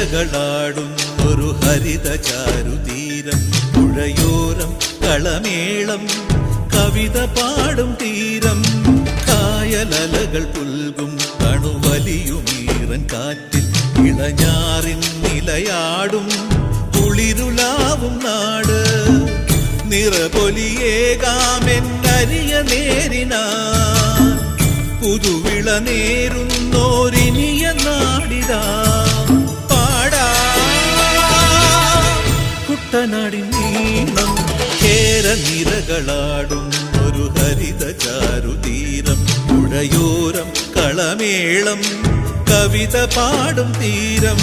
നിരകളാടും ഒരു ഹരിത ചാരുതീരം, പുഴയോരം കളമേളം കവിത പാടും തീരം, കായലലകൾ പുൽകും കണുവലിയുമീറൻ കാറ്റിൽ ഇളഞ്ഞാറിൻ നിലയാടും കുളിരുലാവും നാട്, നിറപൊലിയേകാമെന്നരിയ നേരിനാ പുതുവിള നേരുന്നോരിനിയ നാടിതാ പാടാ കുട്ടനാടിൻ നീളം. കേരനിരകളാടും ഒരു ഹരിത ചാരുതീരം, പുഴയോരം കളമേളം കവിത പാടും തീരം.